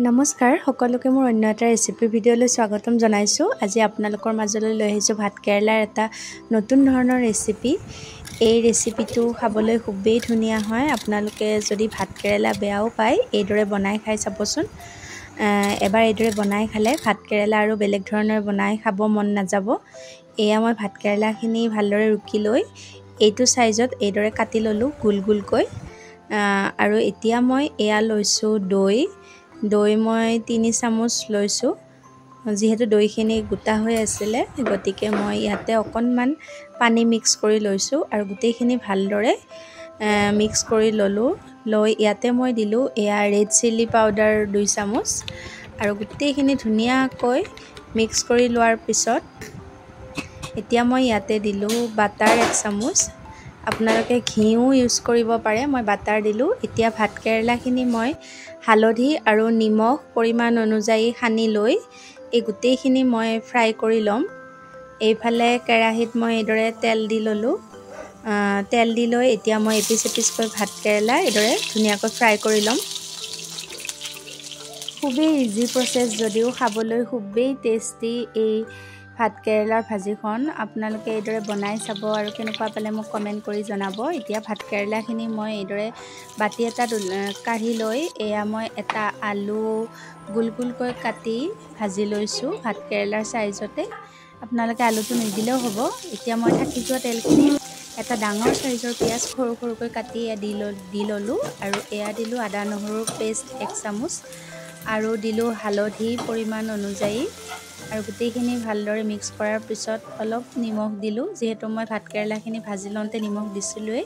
নমস্কাৰ সকলোকে মোৰ অন্য এটা ৰেচিপি ভিডিঅ'লৈ স্বাগতম জনাইছোঁ। আজি আপোনালোকৰ মাজলৈ লৈ আহিছোঁ ভাতকেৰেলাৰ এটা নতুন ধৰণৰ ৰেচিপি। এই ৰেচিপিটো খাবলৈ খুবেই ধুনীয়া হয়। আপোনালোকে যদি ভাতকেৰেলা বেয়াও পায় এইদৰে বনাই খাই চাবচোন। এবাৰ এইদৰে বনাই খালে ভাতকেৰেলা আৰু বেলেগ ধৰণৰ বনাই খাব মন নাযাব। এয়া মই ভাতকেৰেলাখিনি ভালদৰে ৰুকি লৈ এইটো চাইজত এইদৰে কাটি ল'লোঁ গোল গোলকৈ। আৰু এতিয়া মই এয়া লৈছোঁ দৈ মই 3 চামুচ লৈছোঁ। যিহেতু দৈখিনি গোটা হৈ আছিলে গতিকে মই ইয়াতে অকণমান পানী মিক্স কৰি লৈছোঁ আৰু গোটেইখিনি ভালদৰে মিক্স কৰি ল'লোঁ। লৈ ইয়াতে মই দিলোঁ এয়া ৰেড চিলি পাউডাৰ 2 চামুচ আৰু গোটেইখিনি ধুনীয়াকৈ মিক্স কৰি লোৱাৰ পিছত এতিয়া মই ইয়াতে দিলোঁ বাটাৰ 1 চামুচ। আপোনালোকে ঘিউ ইউজ কৰিব পাৰে, মই বাটাৰ দিলোঁ। এতিয়া ভাতকেৰেলাখিনি মই হালধি আৰু নিমখ পৰিমাণ অনুযায়ী সানি লৈ এই গোটেইখিনি মই ফ্ৰাই কৰি ল'ম। এইফালে কেৰাহীত মই এইদৰে তেল দি ল'লোঁ। তেল দি লৈ এতিয়া মই এপিচ এপিচকৈ ভাতকেৰেলা এইদৰে ধুনীয়াকৈ ফ্ৰাই কৰি ল'ম। খুবেই ইজি প্ৰচেছ যদিও খাবলৈ খুবেই টেষ্টি এই ভাতকেৰেলাৰ ভাজিখন। আপোনালোকে এইদৰে বনাই চাব আৰু কেনেকুৱা পালে মোক কমেণ্ট কৰি জনাব। এতিয়া ভাতকেৰেলাখিনি মই এইদৰে বাতি এটাত কাঢ়ি লৈ এয়া মই এটা আলু গোল গোলকৈ কাটি ভাজি লৈছোঁ ভাতকেৰেলাৰ চাইজতে। আপোনালোকে আলুটো নিদিলেও হ'ব। এতিয়া মই থাকি যোৱা তেলখিনি এটা ডাঙৰ চাইজৰ পিঁয়াজ সৰু সৰুকৈ কাটি এয়া দি ল'লোঁ আৰু এয়া দিলোঁ আদা নহৰু পেষ্ট 1 চামুচ আৰু দিলোঁ হালধি পৰিমাণ অনুযায়ী আৰু গোটেইখিনি ভালদৰে মিক্স কৰাৰ পিছত অলপ নিমখ দিলোঁ, যিহেতু মই ভাতকেৰেলাখিনি ভাজি লওঁতে নিমখ দিছিলোঁৱেই।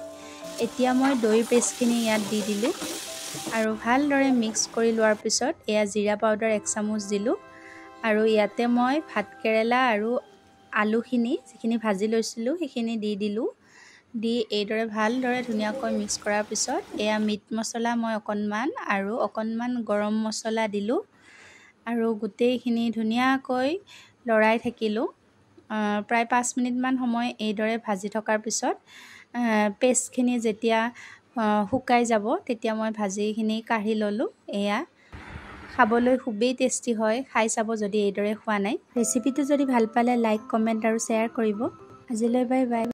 এতিয়া মই দৈ পেষ্টখিনি ইয়াত দি দিলোঁ আৰু ভালদৰে মিক্স কৰি লোৱাৰ পিছত এয়া জিৰা পাউডাৰ 1 চামুচ দিলোঁ আৰু ইয়াতে মই ভাতকেৰেলা আৰু আলুখিনি যিখিনি ভাজি লৈছিলোঁ সেইখিনি দি দিলোঁ। দি এইদৰে ভালদৰে ধুনীয়াকৈ মিক্স কৰাৰ পিছত এয়া মিট মছলা মই অকণমান আৰু অকণমান গৰম মছলা দিলোঁ আৰু গোটেইখিনি ধুনীয়াকৈ লৰাই থাকিলোঁ। প্ৰায় 5 মিনিটমান সময় এইদৰে ভাজি থকাৰ পিছত পেষ্টখিনি যেতিয়া শুকাই যাব তেতিয়া মই ভাজিখিনি কাঢ়ি ল'লোঁ। এয়া খাবলৈ খুবেই টেষ্টি হয়, খাই চাব যদি এইদৰে খোৱা নাই। ৰেচিপিটো যদি ভাল পালে লাইক কমেণ্ট আৰু শ্বেয়াৰ কৰিব। আজিলৈ বাই বাই।